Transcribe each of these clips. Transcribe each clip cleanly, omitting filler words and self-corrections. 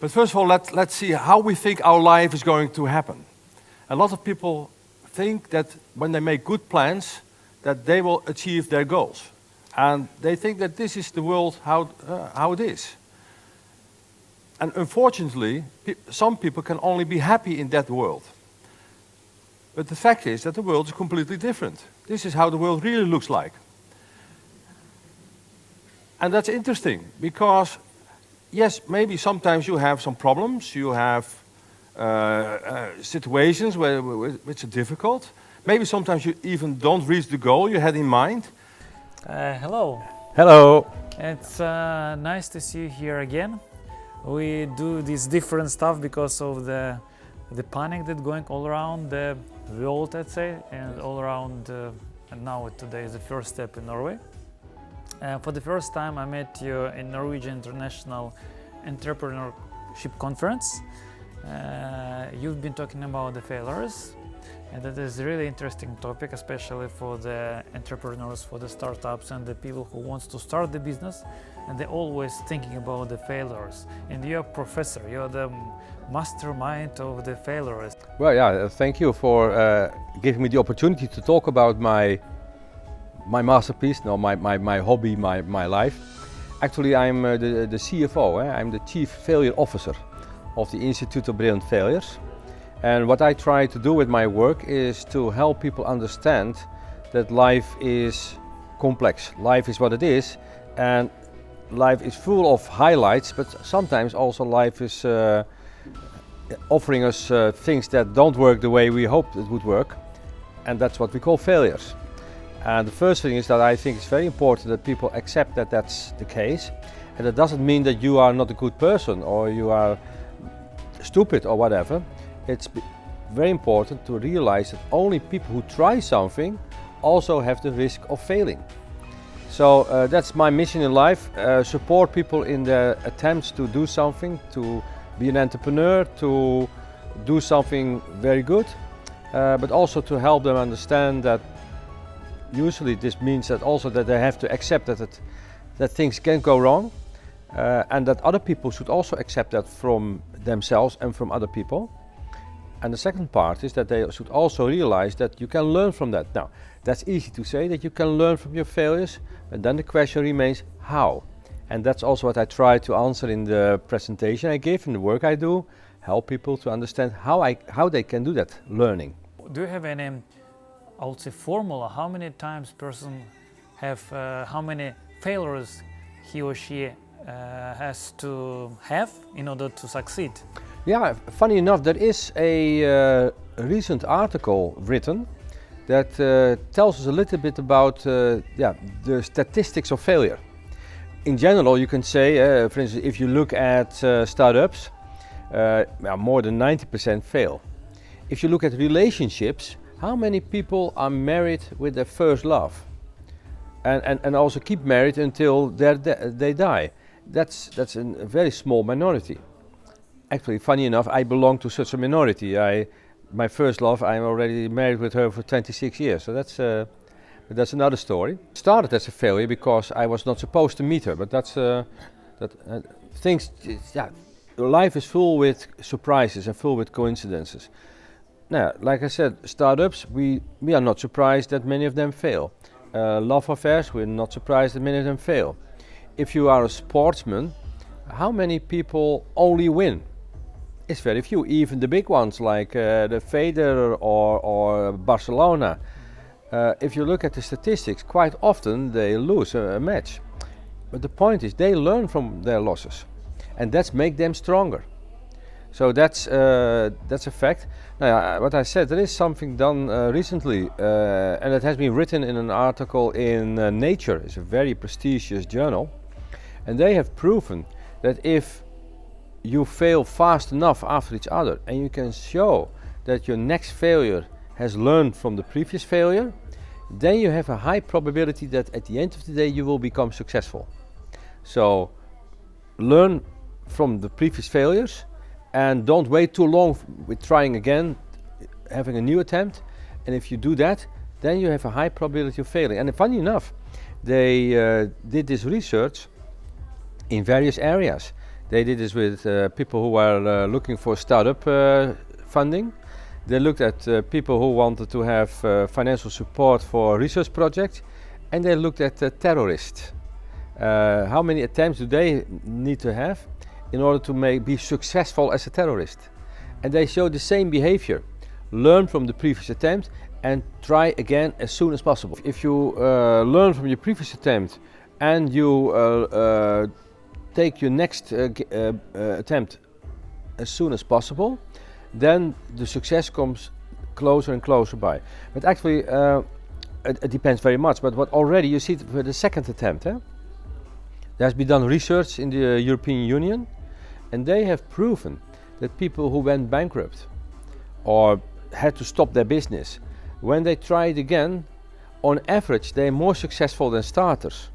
But first of all, let's see how we think our life is going to happen. A lot of people think that when they make good plans, that they will achieve their goals. And they think that this is the world how it is. And unfortunately, some people can only be happy in that world. But the fact is that the world is completely different. This is how the world really looks like. And that's interesting, because yes, maybe sometimes you have some problems, you have situations which are difficult. Maybe sometimes you even don't reach the goal you had in mind. Hello. Hello. It's nice to see you here again. We do this different stuff because of the panic that's going all around the world, let's say, and all around. And now today is the first step in Norway. For the first time, I met you in Norwegian International Entrepreneurship Conference. You've been talking about the failures, and that is a really interesting topic, especially for the entrepreneurs, for the startups, and the people who want to start the business, and they're always thinking about the failures. And you're a professor, you're the mastermind of the failures. Well, yeah, thank you for giving me the opportunity to talk about my masterpiece, no, my hobby, my life. Actually, I'm the CFO, I'm the Chief Failure Officer of the Institute of Brilliant Failures. And what I try to do with my work is to help people understand that life is complex. Life is what it is, and life is full of highlights, but sometimes also life is offering us things that don't work the way we hoped it would work, and that's what we call failures. And the first thing is that I think it's very important that people accept that that's the case, and that doesn't mean that you are not a good person or you are stupid or whatever. It's very important to realize that only people who try something also have the risk of failing. So that's my mission in life, support people in their attempts to do something, to be an entrepreneur, to do something very good, but also to help them understand that usually this means that also that they have to accept that things can go wrong, and that other people should also accept that from themselves and from other people. And the second part is that they should also realize that you can learn from that. Now, that's easy to say, that you can learn from your failures, but then the question remains how. And that's also what I try to answer in the presentation I give, in the work I do, help people to understand how they can do that learning. Do you have any, I would say, formula? How many times person have, how many failures he or she has to have in order to succeed? Yeah, funny enough, there is a recent article written that tells us a little bit about the statistics of failure. In general, you can say, for instance, if you look at startups, more than 90% fail. If you look at relationships, how many people are married with their first love and also keep married until they die? That's a very small minority. Actually, funny enough, I belong to such a minority. My first love, I'm already married with her for 26 years, so that's another story. Started as a failure because I was not supposed to meet her, but life is full with surprises and full with coincidences. Now, like I said, startups, we are not surprised that many of them fail. Love affairs, we're not surprised that many of them fail. If you are a sportsman, how many people only win? It's very few, even the big ones like the Federer or Barcelona. If you look at the statistics, quite often they lose a match. But the point is, they learn from their losses, and that's make them stronger. So that's a fact. Now, what I said, there is something done recently, and it has been written in an article in Nature. It's a very prestigious journal, and they have proven that if you fail fast enough after each other, and you can show that your next failure has learned from the previous failure, then you have a high probability that at the end of the day you will become successful. So learn from the previous failures and don't wait too long with trying again, having a new attempt. And if you do that, then you have a high probability of failing. And funny enough, they did this research in various areas. They did this with people who were looking for startup funding. They looked at people who wanted to have financial support for research projects, and they looked at terrorists. How many attempts do they need to have in order to be successful as a terrorist? And they showed the same behavior. Learn from the previous attempt and try again as soon as possible. If you learn from your previous attempt and you take your next attempt as soon as possible, then the success comes closer and closer by. But actually, it depends very much. But what already you see for the second attempt, there has been done research in the European Union, and they have proven that people who went bankrupt or had to stop their business, when they try it again, on average they are more successful than starters.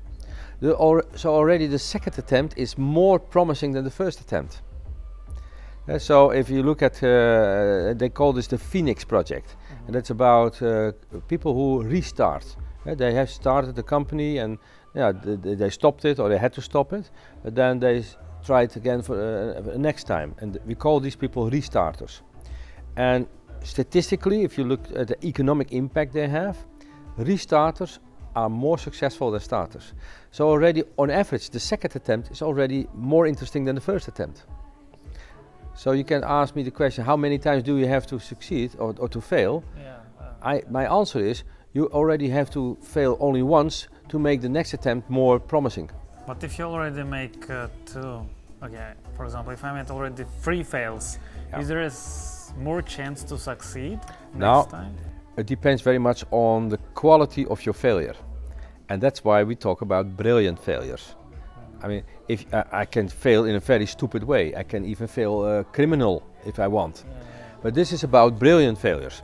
So already the second attempt is more promising than the first attempt. So if you look at, they call this the Phoenix project, and that's about people who restart. They have started the company and they stopped it, or they had to stop it, but then they try it again for next time, and we call these people restarters. And statistically, if you look at the economic impact they have, restarters are more successful than starters. So already on average the second attempt is already more interesting than the first attempt. So you can ask me the question, how many times do you have to succeed or to fail? My answer is, you already have to fail only once to make the next attempt more promising. But if you already make for example, if I made already 3 fails, is there more chance to succeed next time? It depends very much on the quality of your failure, and that's why we talk about brilliant failures. I mean, if I can fail in a very stupid way, I can even fail criminal if I want. But this is about brilliant failures.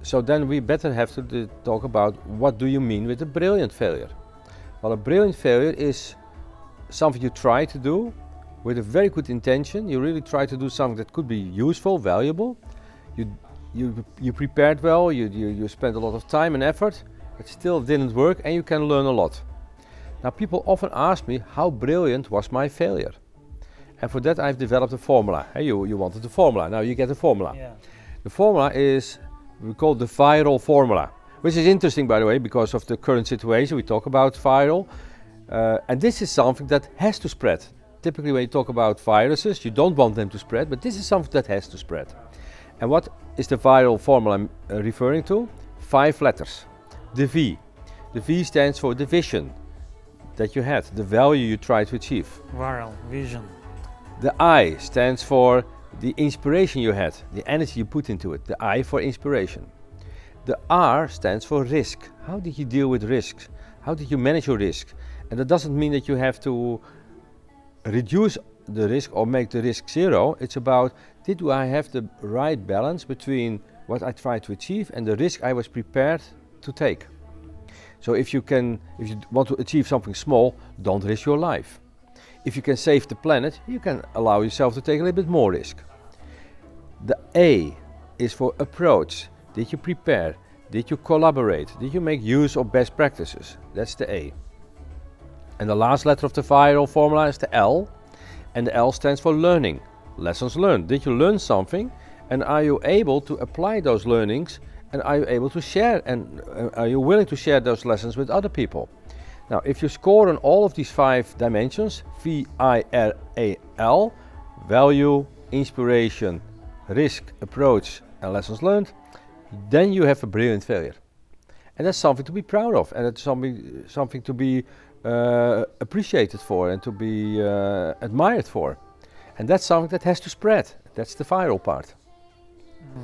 So then we better have to talk about what do you mean with a brilliant failure. Well, a brilliant failure is something you try to do with a very good intention. You really try to do something that could be useful, valuable. You prepared well, you spent a lot of time and effort, but still didn't work, and you can learn a lot. Now people often ask me, how brilliant was my failure? And for that I've developed a formula. Hey, you wanted the formula, now you get the formula. The formula is, we call it the viral formula, which is interesting, by the way, because of the current situation. We talk about viral, and this is something that has to spread. Typically when you talk about viruses, you don't want them to spread, but this is something that has to spread. And what is the viral formula I'm referring to? 5 letters. The V. The V stands for the vision that you had, the value you try to achieve. Viral, vision. The I stands for the inspiration you had, the energy you put into it, the I for inspiration. The R stands for risk. How did you deal with risks? How did you manage your risk? And that doesn't mean that you have to reduce the risk or make the risk zero. It's about, did I have the right balance between what I tried to achieve and the risk I was prepared to take? So if you want to achieve something small, don't risk your life. If you can save the planet, you can allow yourself to take a little bit more risk. The A is for approach. Did you prepare? Did you collaborate? Did you make use of best practices? That's the A. And the last letter of the viral formula is the L, and the L stands for learning. Lessons learned. Did you learn something, and are you able to apply those learnings, and are you able to share, and are you willing to share those lessons with other people? Now, if you score on all of these 5 dimensions, VIRAL, value, inspiration, risk, approach, and lessons learned, then you have a brilliant failure. And that's something to be proud of, and it's something to be appreciated for and to be admired for. And that's something that has to spread. That's the viral part.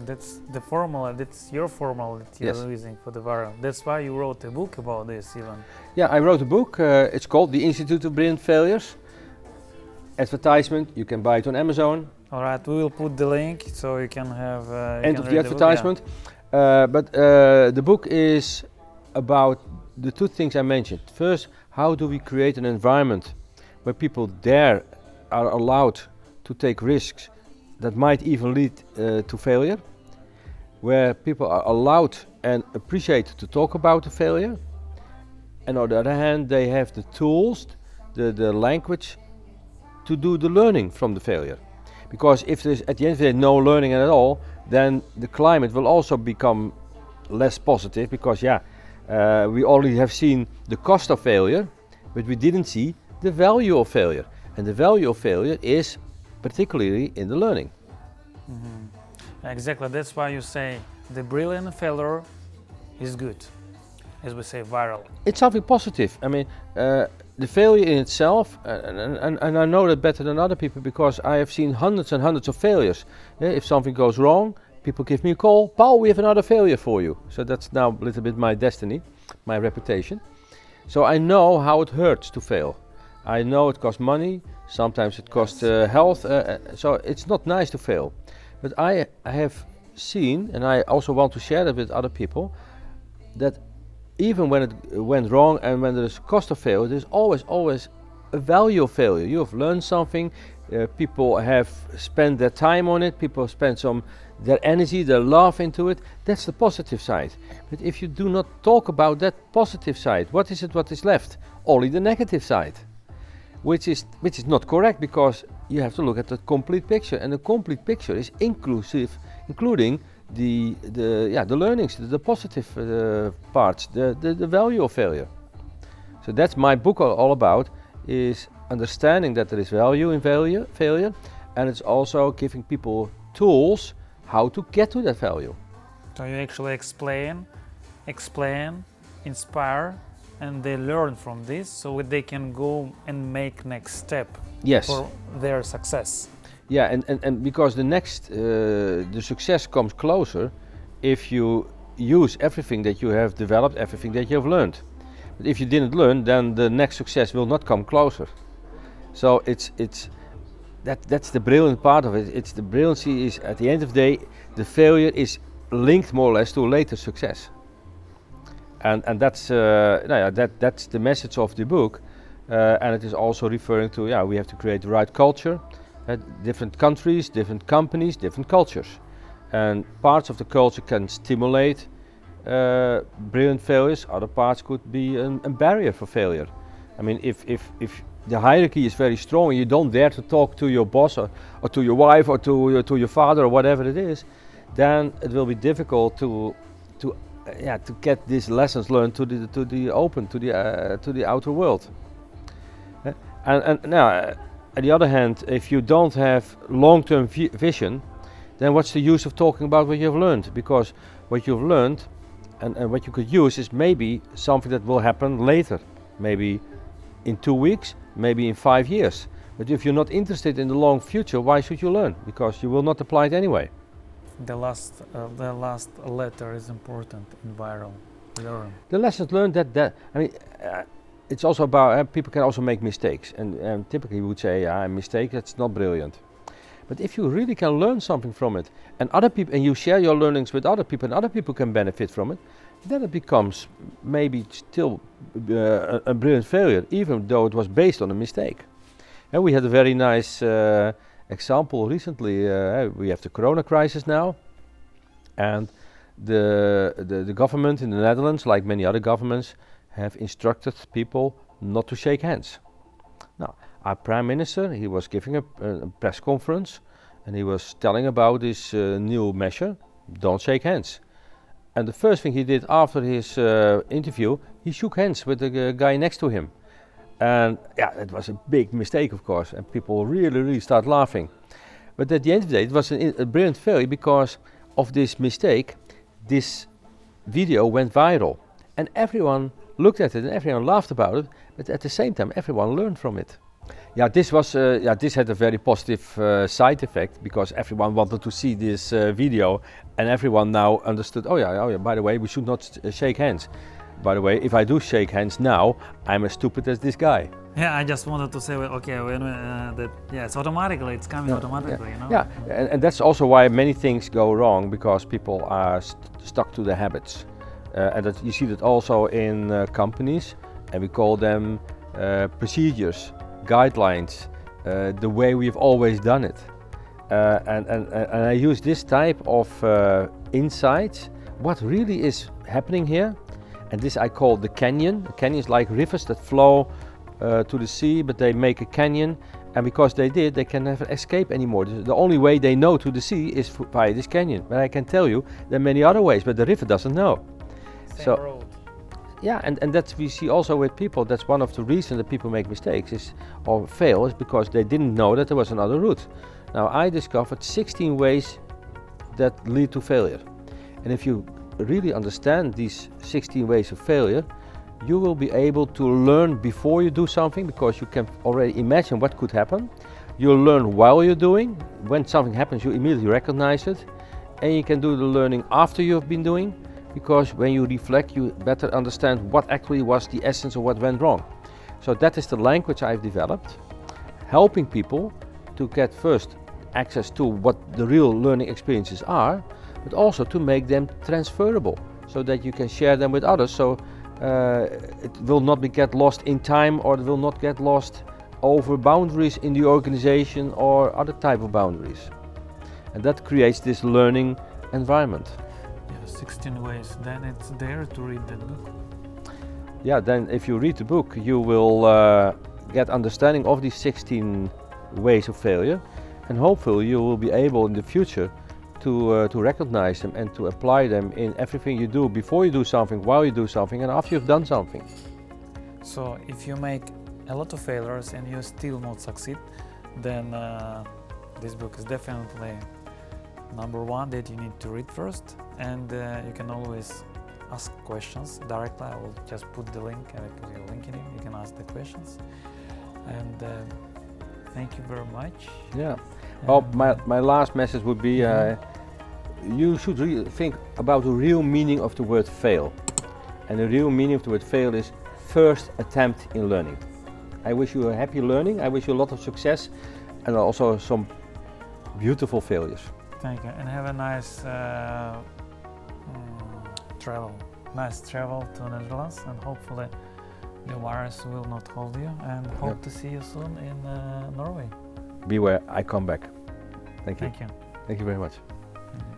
That's the formula, that's your formula that you're using for the viral. That's why you wrote a book about this even. Yeah, I wrote a book. It's called The Institute of Brilliant Failures. Advertisement, you can buy it on Amazon. All right, we will put the link so you can have... End of the advertisement. But the book is about the 2 things I mentioned. First, how do we create an environment where people are allowed to take risks that might even lead to failure, where people are allowed and appreciated to talk about the failure, and on the other hand they have the tools, the language to do the learning from the failure. Because if there's at the end of the day no learning at all, then the climate will also become less positive, because we already have seen the cost of failure, but we didn't see the value of failure. And the value of failure is particularly in the learning. Exactly, that's why you say the brilliant failure is good, as we say, viral. It's something positive. I mean, the failure in itself, and I know that better than other people because I have seen hundreds and hundreds of failures. If something goes wrong, people give me a call, Paul, we have another failure for you. So that's now a little bit my destiny, my reputation. So I know how it hurts to fail. I know it costs money, sometimes it costs health, so it's not nice to fail. But I have seen, and I also want to share that with other people, that even when it went wrong and when there's cost of failure, there's always a value of failure. You have learned something, people have spent their time on it, people have spent their energy, their love into it. That's the positive side. But if you do not talk about that positive side, what is left? Only the negative side. Which is not correct, because you have to look at the complete picture, and the complete picture is including the learnings, the positive parts, the value of failure. So that's my book all about, is understanding that there is value in failure, and it's also giving people tools how to get to that value. So you actually explain, inspire, and they learn from this, so they can go and make next step for their success. Yeah, and because the success comes closer if you use everything that you have developed, everything that you have learned. But if you didn't learn, then the next success will not come closer. So that's the brilliant part of it. It's the brilliancy is, at the end of the day, the failure is linked more or less to later success. And that's that's the message of the book, and it is also referring to we have to create the right culture, different countries, different companies, different cultures, and parts of the culture can stimulate brilliant failures. Other parts could be a barrier for failure. I mean, if the hierarchy is very strong and you don't dare to talk to your boss or to your wife or to your father or whatever it is, then it will be difficult to get these lessons learned to the outer world. And now, on the other hand, if you don't have long-term vision, then what's the use of talking about what you've learned? Because what you've learned and what you could use is maybe something that will happen later, maybe in 2 weeks, maybe in 5 years. But if you're not interested in the long future, why should you learn? Because you will not apply it anyway. The last letter is important in viral. Learn. The lessons learned it's also about people can also make mistakes, and typically we would say a mistake, that's not brilliant. But if you really can learn something from it, and you share your learnings with other people, and other people can benefit from it, then it becomes maybe still a brilliant failure, even though it was based on a mistake. And we had a very nice example recently. We have the corona crisis now, and the government in the Netherlands, like many other governments, have instructed people not to shake hands. Now, our Prime Minister, he was giving a press conference, and he was telling about this new measure, don't shake hands. And the first thing he did after his interview, he shook hands with the guy next to him. And it was a big mistake, of course, and people really start laughing. But at the end of the day, it was a brilliant failure because of this mistake. This video went viral, and everyone looked at it and everyone laughed about it, but at the same time everyone learned from it. This had a very positive side effect, because everyone wanted to see this video, and everyone now understood, by the way, we should not shake hands. By the way, if I do shake hands now, I'm as stupid as this guy. Yeah, I just wanted to say, it's automatically, it's coming automatically, you know? Yeah, and that's also why many things go wrong, because people are stuck to their habits. And that you see that also in companies, and we call them procedures, guidelines, the way we've always done it. And I use this type of insights, what really is happening here, and this I call the canyon. The canyon is like rivers that flow to the sea, but they make a canyon, And because they did, they can never escape anymore. The only way they know to the sea is via this canyon. But I can tell you there are many other ways, but the river doesn't know. Same road. Yeah, and that's we see also with people. That's one of the reasons that people make mistakes or fail is because they didn't know that there was another route. Now I discovered 16 ways that lead to failure. And if you really understand these 16 ways of failure, you will be able to learn before you do something because you can already imagine what could happen. You'll learn while you're doing. When something happens, you immediately recognize it. And you can do the learning after you've been doing, because when you reflect, you better understand what actually was the essence of what went wrong. So that is the language I've developed, helping people to get first access to what the real learning experiences are, but also to make them transferable so that you can share them with others. So it will not get lost in time, or it will not get lost over boundaries in the organization or other type of boundaries. And that creates this learning environment. Yeah, 16 ways. Then it's there to read that book. Yeah, then if you read the book, you will get understanding of these 16 ways of failure, and hopefully you will be able in the future to recognize them and to apply them in everything you do, before you do something, while you do something, and after you've done something. So if you make a lot of failures and you still not succeed, then this book is definitely number one that you need to read first. And you can always ask questions directly. I will just put the link, and I will link in it. You can ask the questions. And thank you very much. Yeah. Well, my last message would be you should think about the real meaning of the word fail. And the real meaning of the word fail is first attempt in learning. I wish you a happy learning. I wish you a lot of success and also some beautiful failures. Thank you, and have a nice travel. Nice travel to Netherlands, and hopefully the virus will not hold you, and hope to see you soon in Norway. Beware, I come back. Thank you. Thank you. Thank you very much. Mhm.